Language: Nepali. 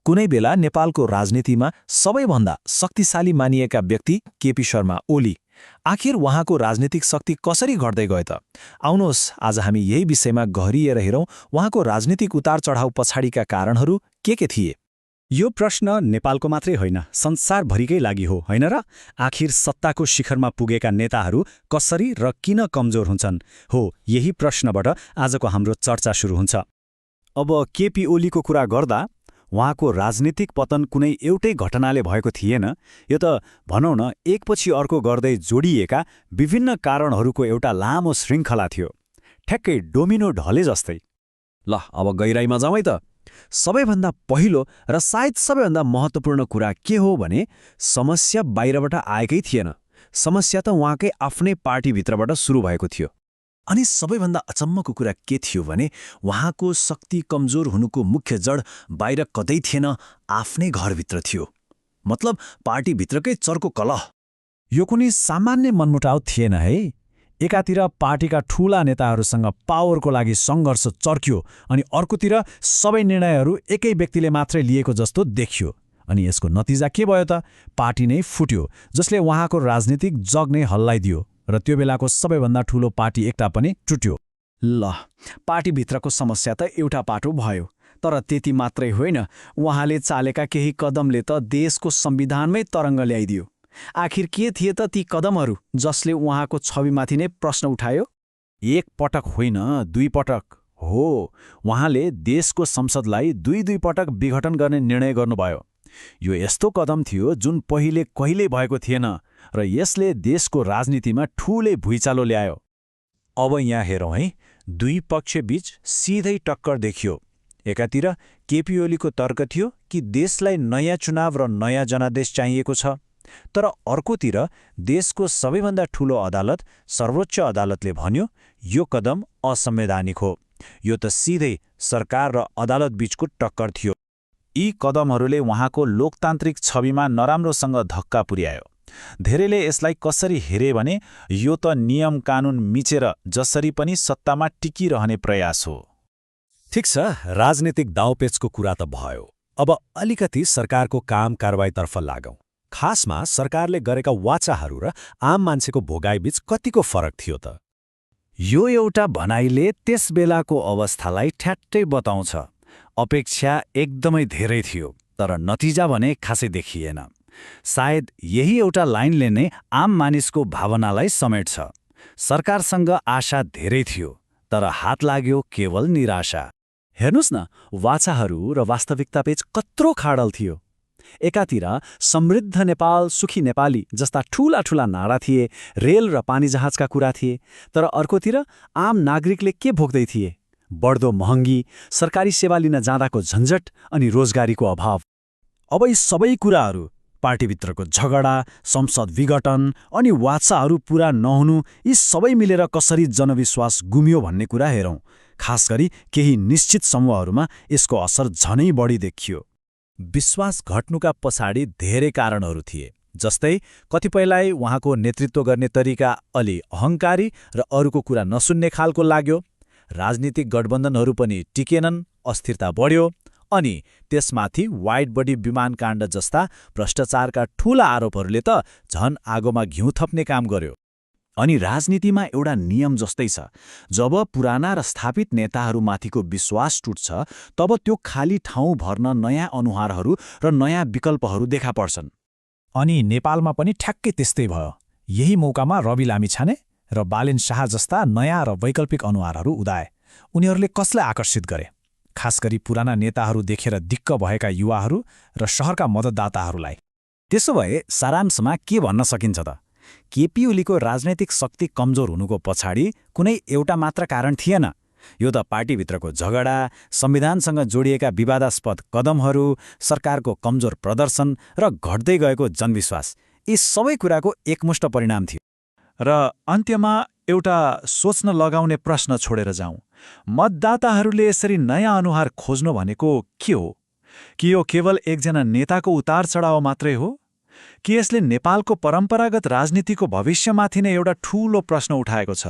कुनै बेला नेपालको राजनीतिमा सबैभन्दा शक्तिशाली मानिएका व्यक्ति केपी शर्मा ओली। आखिर उहाँको राजनीतिक शक्ति कसरी घट्दै गयो त? आउनुहोस् आज हामी यही विषयमा गहरिएर हेरौँ उहाँको राजनीतिक उतार चढाउ पछाडिका कारणहरू के थिए। यो प्रश्न नेपालको मात्रै होइन, संसारभरिकै लागि हो, होइन र? आखिर सत्ताको शिखरमा पुगेका नेताहरू कसरी र किन कमजोर हुन्छन्? हो, यही प्रश्नबाट आजको हाम्रो चर्चा सुरु हुन्छ। अब केपी ओलीको कुरा गर्दा उहाँको राजनीतिक पतन कुनै एउटै घटनाले भएको थिएन। यो त भनौँ न एकपछि अर्को गर्दै जोडिएका विभिन्न कारणहरूको एउटा लामो श्रृङ्खला थियो, ठ्याक्कै डोमिनो ढले जस्तै। ल अब गहिराइमा जाउँ है त। सबैभन्दा पहिलो र सायद सबैभन्दा महत्त्वपूर्ण कुरा के हो भने समस्या बाहिरबाट आएकै थिएन। समस्या त उहाँकै आफ्नै पार्टीभित्रबाट सुरु भएको थियो। अनि सबैभन्दा अचम्मको कुरा के थियो भने उहाँको शक्ति कमजोर हुनुको मुख्य जड बाहिर कतै थिएन, आफ्नै घरभित्र थियो। मतलब पार्टीभित्रकै चर्को कलह। यो कुनै सामान्य मनमुटाव थिएन है। एकातिर पार्टीका ठूला नेताहरूसँग पावरको लागि सङ्घर्ष चर्क्यो अनि अर्कोतिर सबै निर्णयहरू एकै व्यक्तिले मात्रै लिएको जस्तो देखियो। अनि यसको नतिजा के भयो त? पार्टी नै फुट्यो, जसले उहाँको राजनीतिक जग नै हल्लाइदियो र त्यो बेलाको सबैभन्दा ठूलो पार्टी एकता पनि टुट्यो। ल, पार्टीभित्रको समस्या त एउटा पाटो भयो, तर त्यति मात्रै होइन, उहाँले चालेका केही कदमले त देशको संविधानमै तरङ्ग ल्याइदियो। आखिर के थिए त ती कदमहरू जसले उहाँको छविमाथि नै प्रश्न उठायो? एक पटक होइन, दुई पटक हो। उहाँले देशको संसदलाई दुई पटक विघटन गर्ने निर्णय गर्नुभयो। यो यस्तो कदम थियो जुन पहिले कहिल्यै भएको थिएन र यसले देशको राजनीतिमा ठूलै भुइँचालो ल्यायो। अब यहाँ हेरौँ है, दुई पक्षबीच सिधै टक्कर देखियो। एकातिर केपी ओलीको तर्क थियो कि देशलाई नयाँ चुनाव र नयाँ जनादेश चाहिएको छ, तर अर्कोतिर देशको सबैभन्दा ठूलो अदालत सर्वोच्च अदालतले भन्यो यो कदम असंवैधानिक हो। यो त सिधै सरकार र अदालत बीचको टक्कर थियो। यी कदमहरूले उहाँको लोकतान्त्रिक छविमा नराम्रोसँग धक्का पुर्यायो। धेरैले यसलाई कसरी हेरे भने यो त नियम कानुन मिचेर जसरी पनि सत्तामा टिकिरहने प्रयास हो। ठिक छ, राजनीतिक दाउपेचको कुरा त भयो। अब अलिकति सरकारको काम कारबाहीतर्फ लागौँ। खासमा सरकारले गरेका वाचाहरू र आम मान्छेको भोगाइबीच कतिको फरक थियो त? यो एउटा भनाइले त्यस बेलाको अवस्थालाई ठ्याट्टै बताउँछ। अपेक्षा एकदमै धेरै थियो, तर नतिजा भने खासै देखिएन। सायद यही एउटा लाइनले नै आम मानिसको भावनालाई समेट्छ। सरकारसँग आशा धेरै थियो, तर हात लाग्यो केवल निराशा। हेर्नुस् न, वाचाहरू र वास्तविकताबीच कत्रो खाडल थियो। एकातिर समृद्ध नेपाल, सुखी नेपाली जस्ता ठूला ठूला नारा थिए, रेल र पानी जहाजका कुरा थिए, तर अर्कोतिर आम नागरिकले के भोग्दै थिए? बढ्दो महँगी, सरकारी सेवा लिन जाँदाको झन्झट अनि रोजगारीको अभाव। अब यी सबै कुराहरू, पार्टीभित्रको झगडा, संसद विघटन अनि वाचाहरू पूरा नहुनु, यी सबै मिलेर कसरी जनविश्वास गुम्यो भन्ने कुरा हेरौँ। खास गरी केही निश्चित समूहहरूमा यसको असर झनै बढी देखियो। विश्वास घट्नुका पछाडि धेरै कारणहरू थिए। जस्तै कतिपयलाई उहाँको नेतृत्व गर्ने तरिका अलि अहङ्कारी र अरूको कुरा नसुन्ने खालको लाग्यो। राजनीतिक गठबन्धनहरू पनि टिकेनन्, अस्थिरता बढ्यो अनि त्यसमाथि वाइड बडी विमान काण्ड जस्ता भ्रष्टाचारका ठूला आरोपहरूले त झन आगोमा घिउ थप्ने काम गर्यो। अनि राजनीतिमा एउटा नियम जस्तै छ, जब पुराना र स्थापित नेताहरूमाथिको विश्वास टुट्छ तब त्यो खाली ठाउँ भर्न नयाँ अनुहारहरू र नयाँ विकल्पहरू देखा पर्छन्। अनि नेपालमा पनि ठ्याक्कै त्यस्तै भयो। यही मौकामा रवि लामिछाने र बालेन शाह जस्ता नयाँ र वैकल्पिक अनुहारहरू उदाए। उनीहरूले कसलाई आकर्षित गरे? खास गरी पुराना नेताहरू देखेर दिक्क भएका युवाहरू र शहरका मतदाताहरूलाई। त्यसो भए सारांशमा के भन्न सकिन्छ त? केपी ओलीको राजनैतिक शक्ति कमजोर हुनुको पछाडि कुनै एउटा मात्र कारण थिएन। यो त पार्टीभित्रको झगडा, संविधानसँग जोडिएका विवादास्पद कदमहरू, सरकारको कमजोर प्रदर्शन र घट्दै गएको जनविश्वास, यी सबै कुराको एकमुष्ट परिणाम थियो। र अन्त्यमा एउटा सोच्न लगाउने प्रश्न छोडेर जाउँ। मतदाताहरूले यसरी नयाँ अनुहार खोज्नु भनेको के हो? कि यो केवल एकजना नेताको उतार चढाव मात्रै हो? कि यसले नेपालको परम्परागत राजनीतिको भविष्यमाथि नै एउटा ठूलो प्रश्न उठाएको छ?